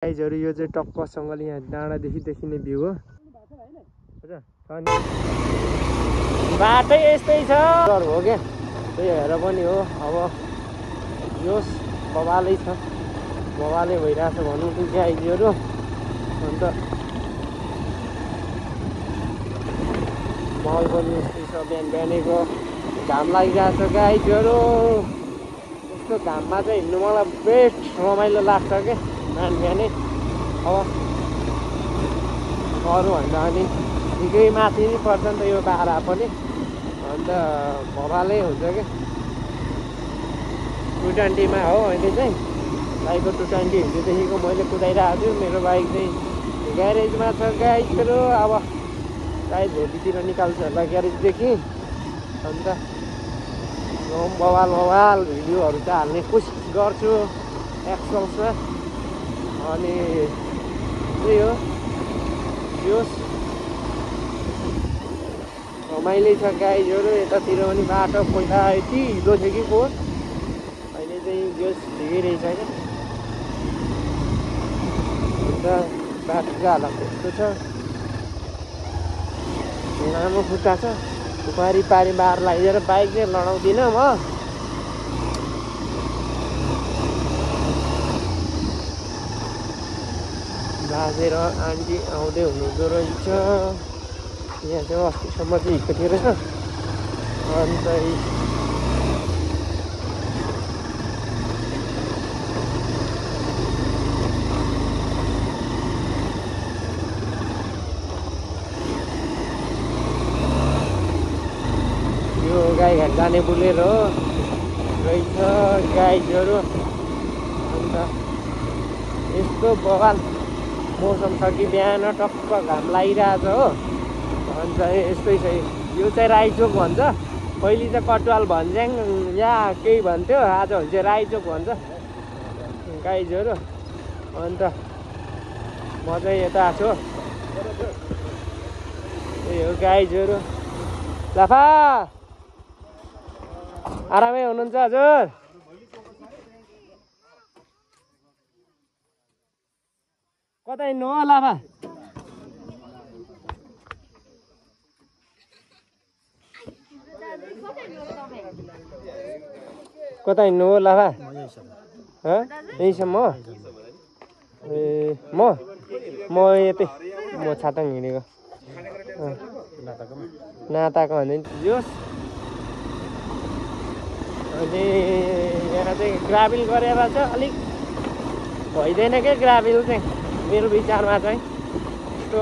गाइजहरु यो चाहिँ टक्कसँगले यहाँ डाँडादेखि देखिने भ्यू हो। बाटै यस्तै छ हो क्या, त्यही भएर पनि हो। अब यो बवालै छ, बवालै भइरहेछ भनौँ कि गाइजहरु। अन्त माहौल पनि यस्तै छ, बिहान बिहानैको घाम लागिरहेछ गाइजहरु। यस्तो घाममा चाहिँ हिँड्नु मलाई बेस्ट रमाइलो लाग्छ क्या बिहान बिहानै। अब अरू भन्दा अनि निकै माथि पर्छ नि त यो बारा पनि, अन्त भवालै हुन्छ क्या। 220मा हो अहिले चाहिँ, बाइकको 220 हिजोदेखिको मैले कुदाइरहेको छु। मेरो बाइक चाहिँ ग्यारेजमा छ गाइजहरु। अब सायद भोलितिर निकाल्छु होला ग्यारेजदेखि। अन्त बवाल भिडियोहरू चाहिँ हाल्ने कोसिस गर्छु एक्सल्समा। अनि त्यही हो, यो रमाइलो छ गाइजहरु। यतातिर पनि बाटो पहिला यति हिलो थियो कि को, अहिले चाहिँ जोस ठिकै रहेछ क्या। अन्त बाटोको हालत यस्तो छ, लामो खुट्टा छ। पारी पारी बार लगाइदिएर बाइक चाहिँ लडाउँदिनँ म। बाजे र आन्टी आउँदै हुनुहुँदो रहेछ यहाँ चाहिँ। अस्तिसम्म चाहिँ हिँडेको थियो रहेछ। अन्त यो गाईघाट जाने बोलेरो रहेछ गाइजहरु। अन्त यस्तो बवाल मौसम छ कि बिहान टक्क घाम लागिरहेछ हो। अन्त यस्तै छ। यो चाहिँ राईचोक भन्छ, पहिले चाहिँ कटुवाल भन्ज्याङ या केही भन्थ्यो, आजभोलि चाहिँ राईचोक भन्छ गाइजहरु। अन्त म चाहिँ यता छु, त्यही हो गाइजहरु। लाफा आरामै हुनुहुन्छ हजुर? कता हिँड्नु हो लाफा? कता हिँड्नु हो लाफा? यहीँसम्म? ए म यतै, म छाताङ हिँडेको। नाताको भने जोस्। अनि यहाँ चाहिँ ग्राभिल गरेर चाहिँ अलिक भइँदैन क्या ग्राभिल चाहिँ मेरो विचारमा चाहिँ। यस्तो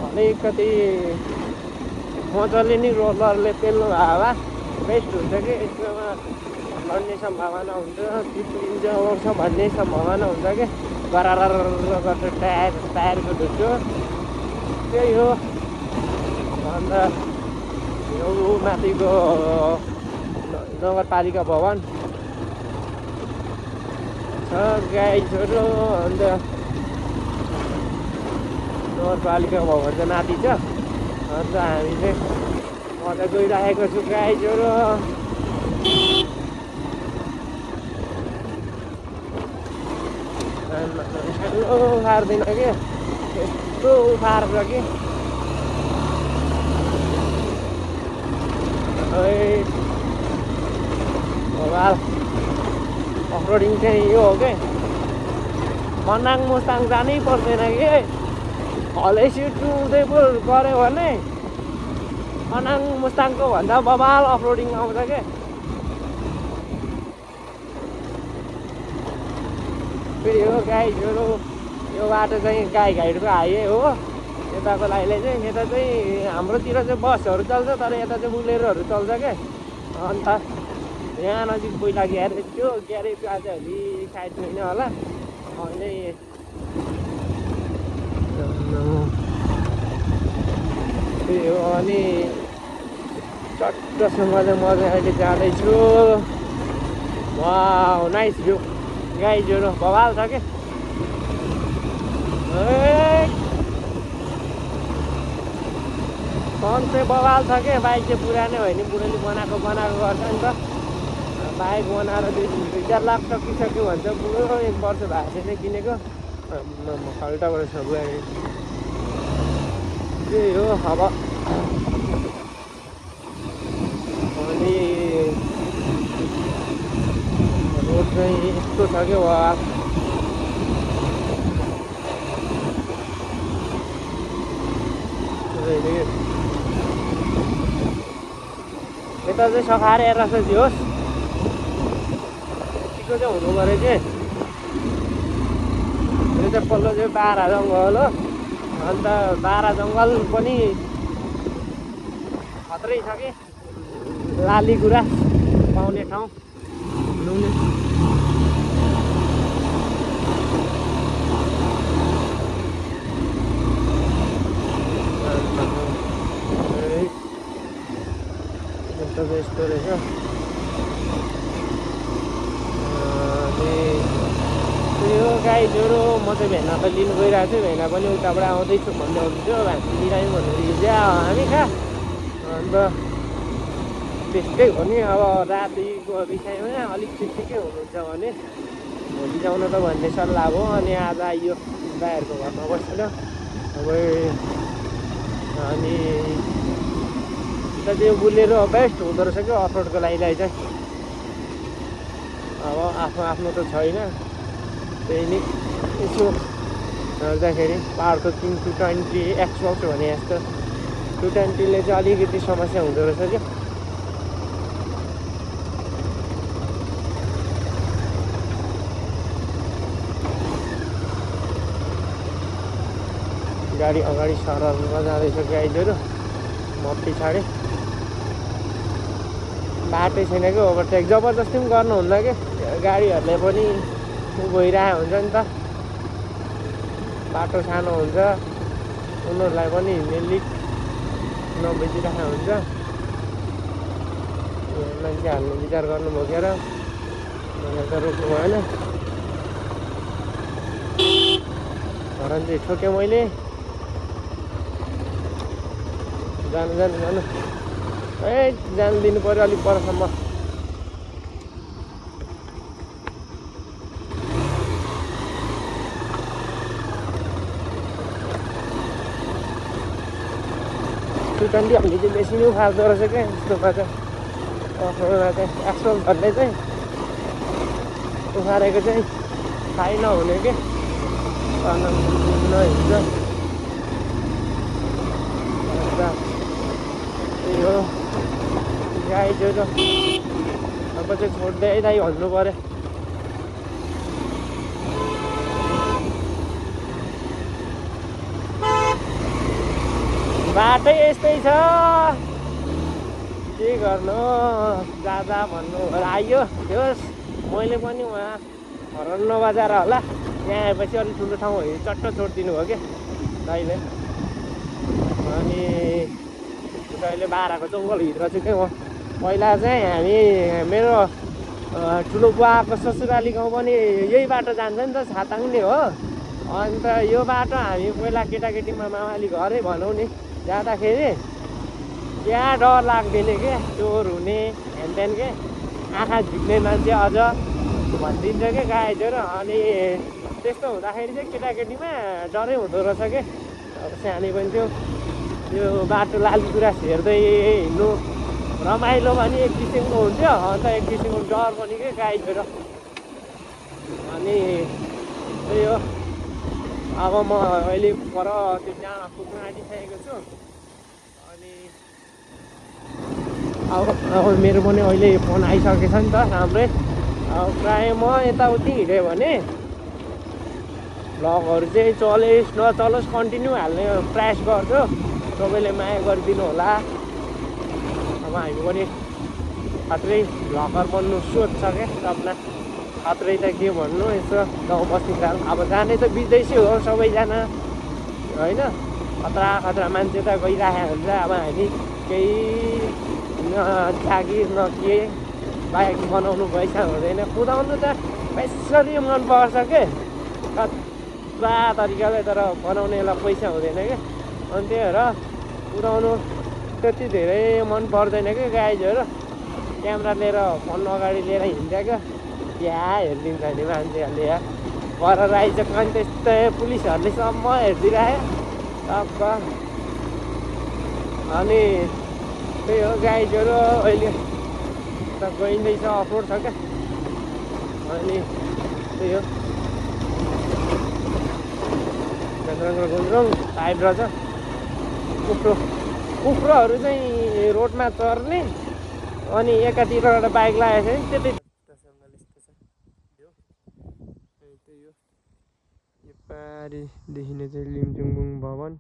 अलिकति मजाले नि रोलरले पेल्नु भयो भए बेस्ट हुन्छ कि। यसमा लड्ने सम्भावना हुन्छ, चिप्लिन्छ ओर्छ भन्ने सम्भावना हुन्छ कि। गरार गर्छ टायरको ढुट्यो, त्यही हो। अन्त यो माथिको नगरपालिका भवन छ गाइजहरु। अन्त नगरपालिका भवन चाहिँ माथि छ। अन्त हामी चाहिँ मजा गइरहेको छु गाइजहरु। उफार्दैन कि, यस्तो उफार्छ कि। अफरोडिङ चाहिँ यो हो कि, मनाङ मुस्ताङ जानै पर्दैन कि। हलेसी टु उदयपुर गऱ्यो भने मनाङ मुस्ताङको भन्दा बबाल अफरोडिङ आउँछ क्या। फेरि हो गाइजहरु, यो बाटो चाहिँ गाईघाटको हाइवे हो यताको लागि चाहिँ। यता चाहिँ हाम्रोतिर चाहिँ बसहरू चल्छ, तर यता चाहिँ बुलेरोहरू चल्छ क्या। अन्त यहाँ नजिक पहिला ग्यारेज थियो, ग्यारेजको आज अलि साइड छैन होला अहिले। त्यही हो। अनि चट्टसँग चाहिँ म चाहिँ अहिले जाँदैछु। वाउ नाइस भ्यू गाइजहरु, बवाल छ के। फोन चाहिँ बवाल छ के। बाइक चाहिँ पुरानै होइन, बुढोले बनाएको गर्छ नि त। बाइक बनाएर 2-4 लाख सकिसक्यो भन्छ बुढो। 1 वर्ष भएको छैन किनेको। खाल्टाबाट सब त्यही हो अब। अनि रोड चाहिँ यस्तो छ क्या वा यता चाहिँ सखाएर हेरेर चाहिँ होस् यतिको चाहिँ हुनु पऱ्यो कि यो चाहिँ पल्लो चाहिँ बारा जङ्गल हो। अन्त बारा जङ्गल पनि खत्रै छ कि लाली गुराँस पाउने ठाउँ घुम्नु। यस्तो रहेछ। त्यही हो गाईजोरो म चाहिँ भेना त लिनु गइरहेको छु। भेना पनि उताबाट आउँदैछु भन्दै हुन्थ्यो भान्सी लिइरह्यौँ भनेर हिजो हामी खा। अन्त त्यस्तै हो नि अब रातिको विषयमा अलिक ठिकै हुनुहुन्छ भने भोलि जाउन त भन्ने सल्लाह हो। अनि आज आइयो दाइहरूको घरमा बसेर अब। अनि त्यो बुलेरो बेस्ट हुँदो रहेछ क्या अफरोडको लागि चाहिँ। अब आफ्नो त छैन त्यही नि यसो हेर्दाखेरि पाहाडको 220 एक्सबक्स भने जस्तो 220ले चाहिँ अलिकति समस्या हुँदो रहेछ क्या। गाडी अगाडि सररमा जाँदैछ गाइजहरू म पछाडि। बाटै छैन कि ओभरटेक जबरजस्ती पनि गर्नुहुन्न कि गाडीहरूले पनि गइरहेको हुन्छ नि त। बाटो सानो हुन्छ उनीहरूलाई पनि हिँड्ने लिक नबुझिरहेको हुन्छ। मान्छे हाल्ने विचार गर्नु बोकेर भनेर त रोक्नु भएन। हरन चाहिँ ठोकेँ मैले। जानु ए जानु दिनु पऱ्यो अलिक परसम्म। टुटन्डी हामीले चाहिँ बेसी नै उखाल्दो रहेछ क्या यस्तोमा चाहिँ। अफरोडमा चाहिँ एक्सल भन्ने चाहिँ उखालेको चाहिँ थाहै नहुने के नहिन्छ। त्यही हो गाइजहरू अब चाहिँ छोड्दै दाइ भन्नु पऱ्यो। बाटै यस्तै छ के गर्नु। जाँदा भन्नु आइयो होस्। मैले पनि उहाँ हरन नबजाएर होला यहाँ आएपछि अलिक ठुलो ठाउँ हो चट्ट छोडिदिनु हो कि दाइले। अनि अहिले बाराको जङ्गलभित्र चाहिँ के हो पहिला चाहिँ हामी मेरो ठुलो बुवाको ससुराली गाउँ पनि यही बाटो जान्छ नि त छाताङ नै हो। अन्त यो बाटो हामी पहिला केटाकेटीमा मामाली घरै भनौँ नि जाँदाखेरि त्यहाँ डर लाग्दैन क्या चोर हुने हेनतेन के आँखा झिक्ने मान्छे अझ भनिदिन्छ क्या गाईजहरू। अनि त्यस्तो हुँदाखेरि चाहिँ केटाकेटीमा डरै हुँदो रहेछ क्या। अब सानै पनि थियो यो बाटो लाली गुराँस हेर्दै हिँड्नु रमाइलो पनि एक किसिमको हुन्थ्यो। अन्त एक किसिमको डर पनि के गाईजहरू। अनि त्यही हो अब म अहिले पर त्यो जहाँ पुग्न आँटिसकेको छु। अनि अब मेरो पनि अहिले फोन आइसकेछ नि त राम्रै। अब प्रायः म यताउति हिँडेँ भने भ्लगहरू चाहिँ चलोस् नचलोस् कन्टिन्यू हाल्ने प्रयास गर्छु। सबैले माया गरिदिनु होला। अब हामी पनि खत्रै भ्लगर बन्नु सोच छ क्या सपना। खत्रै त के भन्नु यसो गाउँ बस्तीका अब जाने त विदेशी हो सबैजना होइन। खतरा मान्छे त गइरहेको हुन्छ। अब हामी केही जागिर न के बाइक बनाउनु पैसा हुँदैन। कुदाउनु त बेसरी मनपर्छ के कत्रा तरिकाले तर बनाउनेलाई पैसा हुँदैन क्या। अनि त्यही भएर कुदाउनु त्यति धेरै मन पर्दैन क्या गाइजहरू। क्यामेरा लिएर फोन अगाडि लिएर हिँड्छ क्या त्यहाँ हेरिदिन्छ नि मान्छेहरूले यार पर आइसक्यो अनि त्यस्तै पुलिसहरूले सम्म हेरिदिइराख्यो टक्क अनि त्यही हो गाइजहरू अहिले त गइँदैछ अफरोड छ क्या अनि त्यही हो गुन्द्रुङ टाइप रहेछ कुखुराहरू चाहिँ रोडमा चर्ने अनि एकातिरबाट बाइक लागेको छ नि त्यही हो यो पारि देखिने चाहिँ लिम्चुङबुङ भवन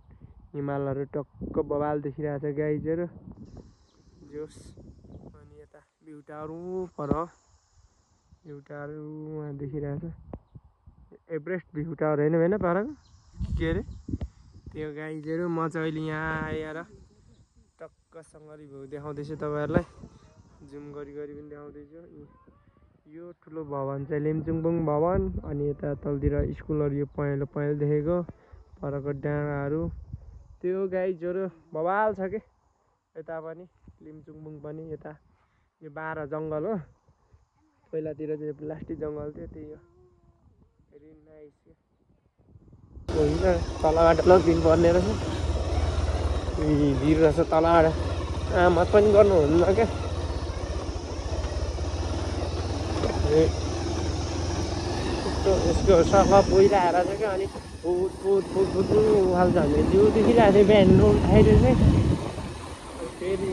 हिमालहरू टक्क बबाल देखिरहेको छ गाइजहरू जोस अनि यता भ्यू टावर पर भ्यू टावर उहाँ देखिरहेको छ एभरेस्ट भ्यू टावर होइन पर के अरे त्यो गाइजहरू म चाहिँ अहिले यहाँ आएर टक्कसँगले भ्यू देखाउँदैछु तपाईँहरूलाई जुम गरी पनि देखाउँदैछु यो ठुलो भवन चाहिँ लिम्चुङबुङ भवन अनि यता तलतिर स्कुलहरू यो पहेँलो पहेँलो देखेको परको डाँडाहरू त्यो गाइजहरू बवाल छ कि यता पनि लिम्चुङबुङ पनि यता यो बाह्र जङ्गल हो पहिलातिर चाहिँ प्लास्टिक जङ्गल थियो त्यही हो भेरी नाइस होइन तलबाट लगिदिनु पर्ने रहेछ भिर रहेछ तलबाट आमात पनि गर्नुहुन्न क्या यसको सफा पहिलाएर छ क्या अनि फुट उहाल्छ भने जिउ देखिरहेको थियो बिहान उठाइदियो चाहिँ फेरि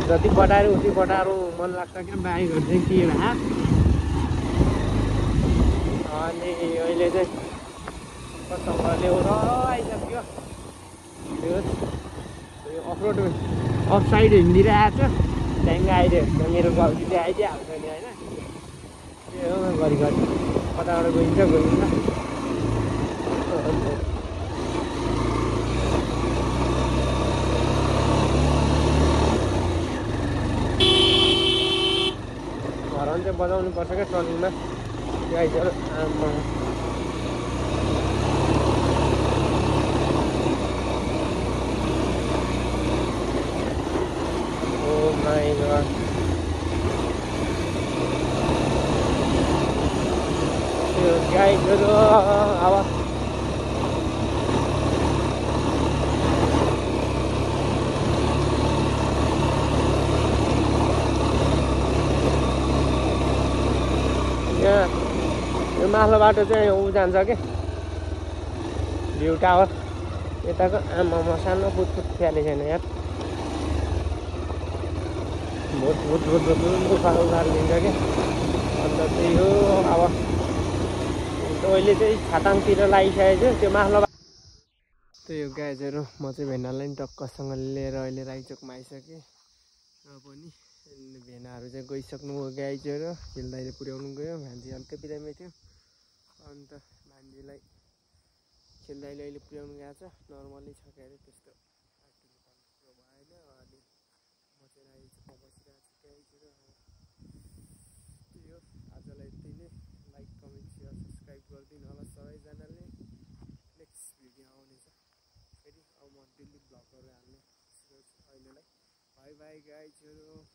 जति बटाएर उति बटाएर मन लाग्छ क्या बाइकहरू चाहिँ के भए अनि अहिले चाहिँ कसँगले आइसक्यो त्यो अफरोड अफ साइड हिँडिरहेको छ त्यहाँदेखि आइदियो मेरो गल्ती चाहिँ आइदिइहाल्छ नि होइन त्यो हो घरि कताबाट गइन्छ हर्न चाहिँ बजाउनु पर्छ क्या टर्निङमा गाइजहरू आमा गाइजहरू अब यहाँ यो माथिल्लो बाटो चाहिँ ऊ जान्छ कि भ्यू टावर यताको आमामा सानो फुटफुट फ्याले छैन यार भुट उखाल दिन्छ कि अन्त त्यही हो अब अहिले चाहिँ छाताङतिर लागिसकेको छु त्यो माथिल्लो त्यही हो गाइजहरू म चाहिँ भेनालाई नि टक्कसँग लिएर अहिले राइचोकमा आइसकेँ र पनि भेनाहरू चाहिँ गइसक्नु हो गाइजहरू हिलदाइले पुर्याउनु गयो भान्जी हल्का बिरामी थियो अन्त भान्जीलाई खेल्दाइले अहिले पुर्याउनु गएको छ नर्मली छ के अरे त्यस्तो भएन अनि म चाहिँ राइचोकमा बसिरहेको छु गाइजहरू त्यही हो आजलाई यति नै लाइक कमेन्ट सेयर सब्सक्राइब गरिदिनु होला सबैजनाले नेक्स्ट भिडियो आउनेछ फेरि अब म दिल्ली भ्लगहरू हाल्ने अहिलेलाई बाई बाई गाइजहरू